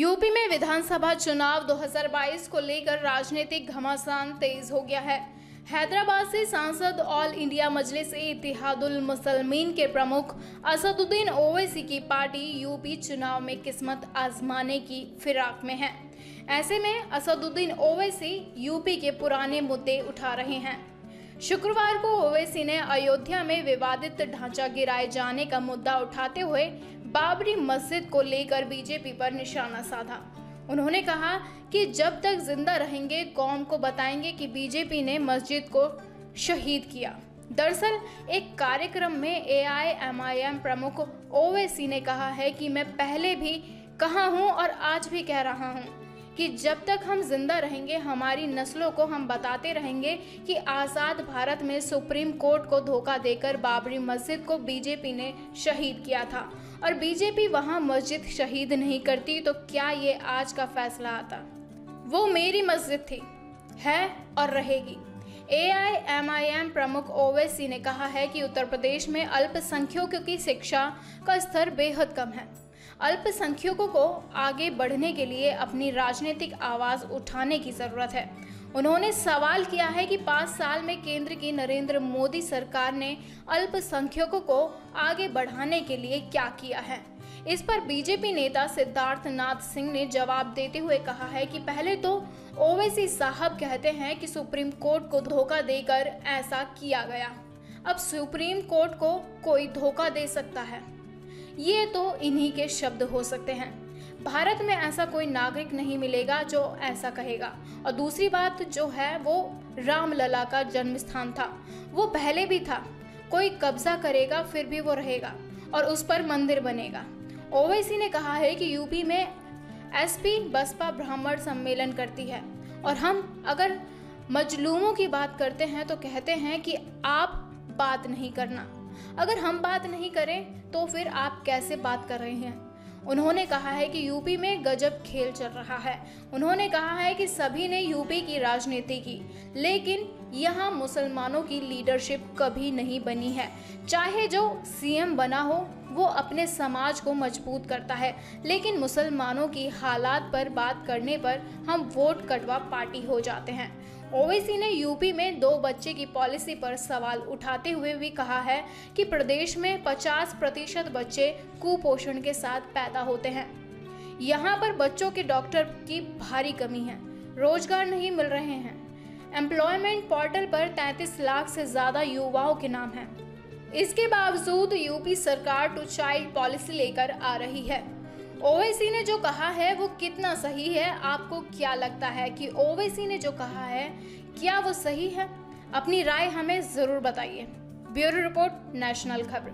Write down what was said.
UP में विधानसभा चुनाव 2022 को लेकर राजनीतिक घमासान तेज हो गया है। हैदराबाद से सांसद ऑल इंडिया मजलिस इत्तेहादुल मुसलमीन के प्रमुख असदुद्दीन ओवैसी की पार्टी यूपी चुनाव में किस्मत आजमाने की फिराक में है। ऐसे में असदुद्दीन ओवैसी यूपी के पुराने मुद्दे उठा रहे हैं। शुक्रवार को ओवैसी ने अयोध्या में विवादित ढांचा गिराए जाने का मुद्दा उठाते हुए बाबरी मस्जिद को लेकर बीजेपी पर निशाना साधा। उन्होंने कहा कि जब तक जिंदा रहेंगे कौम को बताएंगे कि बीजेपी ने मस्जिद को शहीद किया। दरअसल एक कार्यक्रम में एआईएमआईएम प्रमुख ओवैसी ने कहा है कि मैं पहले भी कहा हूं और आज भी कह रहा हूं कि जब तक हम जिंदा रहेंगे हमारी नस्लों को हम बताते रहेंगे कि आज़ाद भारत में सुप्रीम कोर्ट को धोखा देकर बाबरी मस्जिद को बीजेपी ने शहीद किया था और बीजेपी वहां मस्जिद शहीद नहीं करती तो क्या ये आज का फैसला आता। वो मेरी मस्जिद थी, है और रहेगी। एआईएमआईएम प्रमुख ओवैसी ने कहा है कि उत्तर प्रदेश में अल्पसंख्यकों की शिक्षा का स्तर बेहद कम है। अल्पसंख्यकों को आगे बढ़ने के लिए अपनी राजनीतिक आवाज उठाने की जरूरत है। उन्होंने सवाल किया है कि 5 साल में केंद्र की नरेंद्र मोदी सरकार ने अल्पसंख्यकों को आगे बढ़ाने के लिए क्या किया है। इस पर बीजेपी नेता सिद्धार्थ नाथ सिंह ने जवाब देते हुए कहा है कि पहले तो ओवैसी साहब कहते हैं कि सुप्रीम कोर्ट को धोखा देकर ऐसा किया गया। अब सुप्रीम कोर्ट को कोई धोखा दे सकता है, ये तो इन्हीं के शब्द हो सकते हैं। भारत में ऐसा कोई नागरिक नहीं मिलेगा जो ऐसा कहेगा। और दूसरी बात जो है वो रामलला का जन्म स्थान था, वो पहले भी था। कोई कब्जा करेगा फिर भी वो रहेगा और उस पर मंदिर बनेगा। ओवैसी ने कहा है कि यूपी में एसपी बसपा ब्राह्मण सम्मेलन करती है और हम अगर मजलूमों की बात करते हैं तो कहते हैं कि आप बात नहीं करना। अगर हम बात नहीं करें तो फिर आप कैसे बात कर रहे हैं। उन्होंने कहा है कि यूपी में गजब खेल चल रहा है। उन्होंने कहा है कि सभी ने यूपी की राजनीति की, लेकिन यहाँ मुसलमानों की लीडरशिप कभी नहीं बनी है। चाहे जो सीएम बना हो वो अपने समाज को मजबूत करता है, लेकिन मुसलमानों की हालात पर बात करने पर हम वोट कटवा पार्टी हो जाते हैं। ओवैसी ने यूपी में 2 बच्चे की पॉलिसी पर सवाल उठाते हुए भी कहा है कि प्रदेश में 50% बच्चे कुपोषण के साथ पैदा होते हैं। यहाँ पर बच्चों के डॉक्टर की भारी कमी है, रोजगार नहीं मिल रहे हैं। एम्प्लॉयमेंट पोर्टल पर 33 लाख से ज्यादा युवाओं के नाम हैं। इसके बावजूद यूपी सरकार टू चाइल्ड पॉलिसी लेकर आ रही है। ओवैसी ने जो कहा है वो कितना सही है, आपको क्या लगता है कि ओवैसी ने जो कहा है क्या वो सही है? अपनी राय हमें जरूर बताइए। ब्यूरो रिपोर्ट, नेशनल खबर।